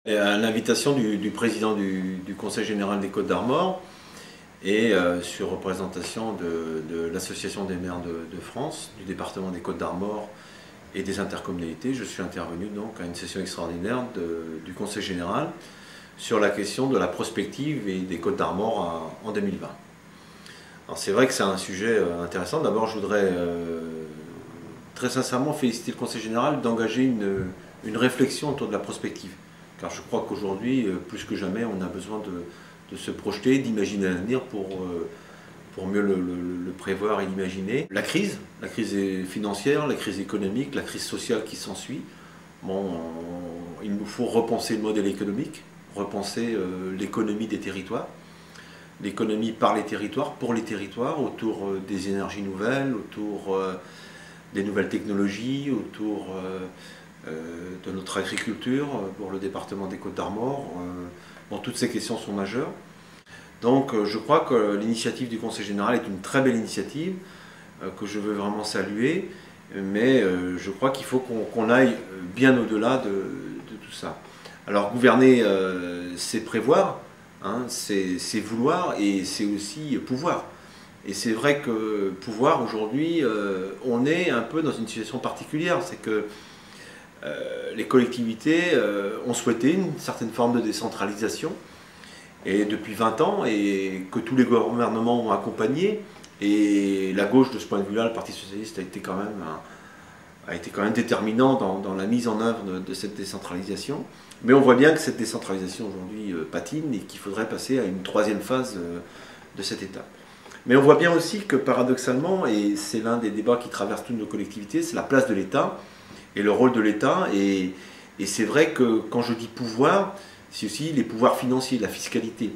Et à l'invitation du président du Conseil général des Côtes-d'Armor et sur représentation de l'Association des maires de France, du département des Côtes-d'Armor et des intercommunalités, je suis intervenu donc à une session extraordinaire du Conseil général sur la question de la prospective et des Côtes-d'Armor en 2020. Alors c'est vrai que c'est un sujet intéressant. D'abord, je voudrais très sincèrement féliciter le Conseil général d'engager une réflexion autour de la prospective. Car je crois qu'aujourd'hui, plus que jamais, on a besoin de se projeter, d'imaginer l'avenir pour mieux le prévoir et l'imaginer. La crise financière, la crise économique, la crise sociale qui s'ensuit, bon, il nous faut repenser le modèle économique, repenser l'économie des territoires, l'économie par les territoires, pour les territoires, autour des énergies nouvelles, autour des nouvelles technologies, autour de notre agriculture pour le département des Côtes-d'Armor. Bon, toutes ces questions sont majeures. Donc je crois que l'initiative du Conseil général est une très belle initiative que je veux vraiment saluer, mais je crois qu'il faut qu'on aille bien au-delà de tout ça. Alors gouverner, c'est prévoir, hein, c'est vouloir et c'est aussi pouvoir. Et c'est vrai que pouvoir aujourd'hui, on est un peu dans une situation particulière, c'est que les collectivités ont souhaité une certaine forme de décentralisation et depuis 20 ans et que tous les gouvernements ont accompagné, et la gauche de ce point de vue-là, le Parti socialiste a été quand même déterminant dans la mise en œuvre de cette décentralisation. Mais on voit bien que cette décentralisation aujourd'hui patine et qu'il faudrait passer à une troisième phase de cette étape. Mais on voit bien aussi que paradoxalement, et c'est l'un des débats qui traversent toutes nos collectivités, c'est la place de l'État et le rôle de l'État. Et c'est vrai que quand je dis pouvoir, c'est aussi les pouvoirs financiers, la fiscalité.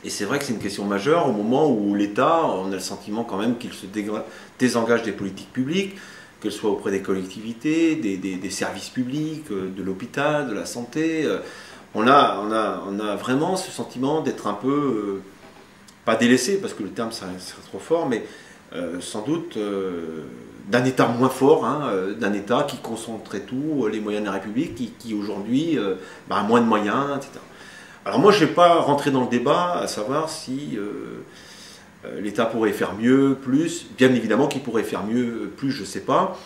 Et c'est vrai que c'est une question majeure au moment où l'État, on a le sentiment quand même qu'il se désengage des politiques publiques, qu'elles soient auprès des collectivités, des services publics, de l'hôpital, de la santé. On a vraiment ce sentiment d'être un peu, pas délaissé, parce que le terme serait trop fort, mais sans doute d'un État moins fort, hein, d'un État qui concentrait tout, les moyens de la République, qui aujourd'hui a moins de moyens, etc. Alors moi, je ne vais pas rentrer dans le débat à savoir si l'État pourrait faire mieux, plus. Bien évidemment qu'il pourrait faire mieux, plus, je ne sais pas,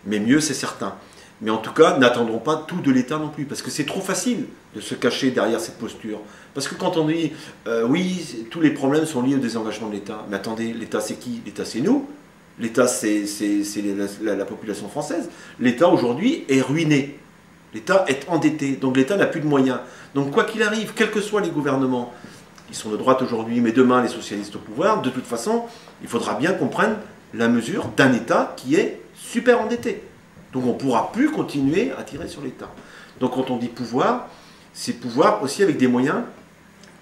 mais mieux, c'est certain. Mais en tout cas, n'attendons pas tout de l'État non plus, parce que c'est trop facile de se cacher derrière cette posture. Parce que quand on dit oui, tous les problèmes sont liés au désengagement de l'État, mais attendez, l'État c'est qui? L'État c'est nous. L'État c'est la population française. L'État aujourd'hui est ruiné. L'État est endetté, donc l'État n'a plus de moyens. Donc quoi qu'il arrive, quels que soient les gouvernements, ils sont de droite aujourd'hui, mais demain les socialistes au pouvoir, de toute façon, il faudra bien qu'on prenne la mesure d'un État qui est super endetté. Donc on ne pourra plus continuer à tirer sur l'État. Donc quand on dit pouvoir, c'est pouvoir aussi avec des moyens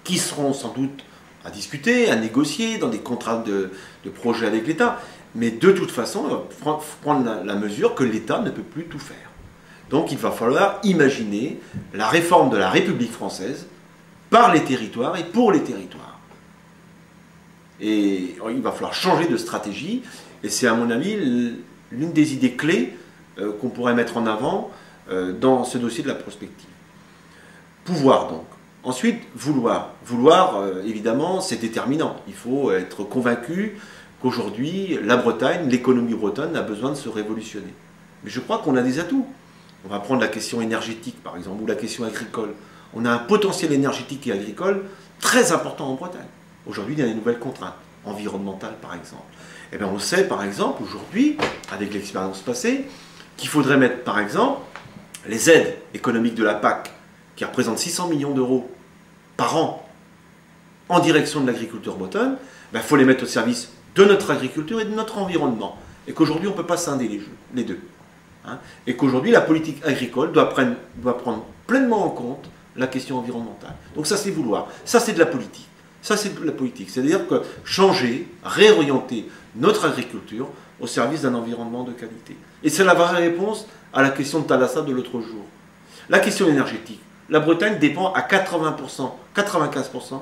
qui seront sans doute à discuter, à négocier dans des contrats de projet avec l'État. Mais de toute façon, il faut prendre la mesure que l'État ne peut plus tout faire. Donc il va falloir imaginer la réforme de la République française par les territoires et pour les territoires. Et il va falloir changer de stratégie, et c'est à mon avis l'une des idées clés qu'on pourrait mettre en avant dans ce dossier de la prospective. Pouvoir donc. Ensuite, vouloir. Vouloir, évidemment, c'est déterminant. Il faut être convaincu qu'aujourd'hui, la Bretagne, l'économie bretonne a besoin de se révolutionner. Mais je crois qu'on a des atouts. On va prendre la question énergétique, par exemple, ou la question agricole. On a un potentiel énergétique et agricole très important en Bretagne. Aujourd'hui, il y a des nouvelles contraintes, environnementales, par exemple. Eh bien, on sait, par exemple, aujourd'hui, avec l'expérience passée, qu'il faudrait mettre, par exemple, les aides économiques de la PAC, qui représentent 600 millions d'euros par an, en direction de l'agriculture bretonne, il faut les mettre au service de notre agriculture et de notre environnement. Et qu'aujourd'hui, on ne peut pas scinder les deux. Hein, et qu'aujourd'hui, la politique agricole doit prendre pleinement en compte la question environnementale. Donc ça, c'est vouloir. Ça, c'est de la politique. Ça, c'est de la politique. C'est-à-dire que changer, réorienter notre agriculture au service d'un environnement de qualité. Et c'est la vraie réponse à la question de Thalassa de l'autre jour. La question énergétique. La Bretagne dépend à 80%, 95%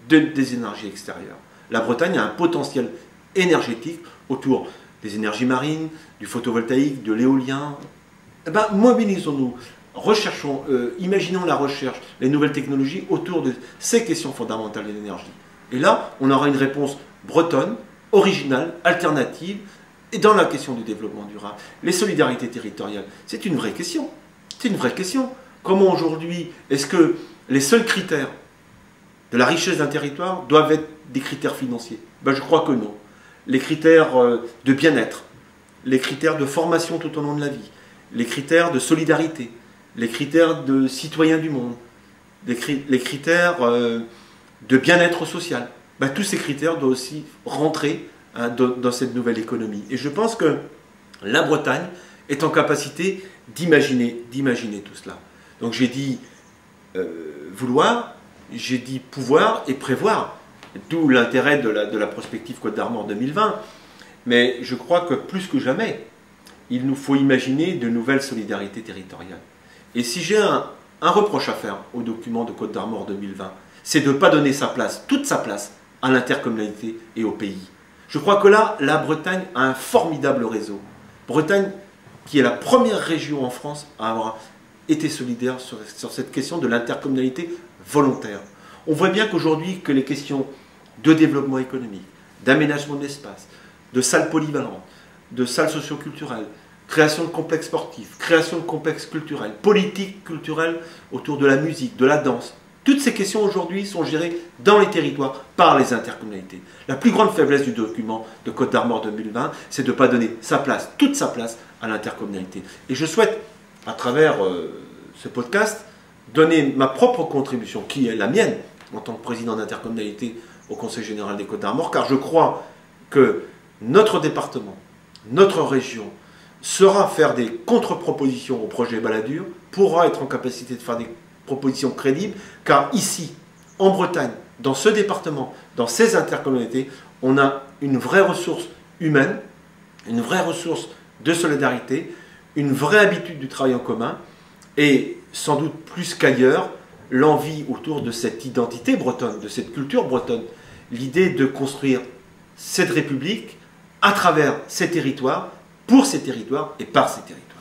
des énergies extérieures. La Bretagne a un potentiel énergétique autour des énergies marines, du photovoltaïque, de l'éolien. Eh bien, mobilisons-nous. recherchons, imaginons la recherche, les nouvelles technologies autour de ces questions fondamentales de l'énergie. Et là, on aura une réponse bretonne, originale, alternative, et dans la question du développement durable. Les solidarités territoriales, c'est une vraie question. C'est une vraie question. Comment aujourd'hui, est-ce que les seuls critères de la richesse d'un territoire doivent être des critères financiers? Ben, je crois que non. Les critères de bien-être, les critères de formation tout au long de la vie, les critères de solidarité, les critères de citoyens du monde, les critères de bien-être social, ben, tous ces critères doivent aussi rentrer dans cette nouvelle économie. Et je pense que la Bretagne est en capacité d'imaginer tout cela. Donc j'ai dit vouloir, j'ai dit pouvoir et prévoir, d'où l'intérêt de la prospective Côte d'Armor 2020. Mais je crois que plus que jamais, il nous faut imaginer de nouvelles solidarités territoriales. Et si j'ai un reproche à faire au document de Côte d'Armor 2020, c'est de ne pas donner sa place, toute sa place, à l'intercommunalité et au pays. Je crois que là, la Bretagne a un formidable réseau. Bretagne, qui est la première région en France à avoir été solidaire sur cette question de l'intercommunalité volontaire. On voit bien qu'aujourd'hui, que les questions de développement économique, d'aménagement de l'espace, de salles polyvalentes, de salles socioculturelles, création de complexes sportifs, création de complexes culturels, politique culturelle autour de la musique, de la danse, toutes ces questions aujourd'hui sont gérées dans les territoires par les intercommunalités. La plus grande faiblesse du document de Côte d'Armor 2020, c'est de ne pas donner sa place, toute sa place, à l'intercommunalité. Et je souhaite, à travers ce podcast, donner ma propre contribution, qui est la mienne, en tant que président d'intercommunalité au Conseil général des Côtes d'Armor, car je crois que notre département, notre région, saura faire des contre-propositions au projet Balladur, pourra être en capacité de faire des propositions crédibles, car ici, en Bretagne, dans ce département, dans ces intercommunalités, on a une vraie ressource humaine, une vraie ressource de solidarité, une vraie habitude du travail en commun, et sans doute plus qu'ailleurs, l'envie autour de cette identité bretonne, de cette culture bretonne, l'idée de construire cette République à travers ces territoires, pour ces territoires et par ces territoires.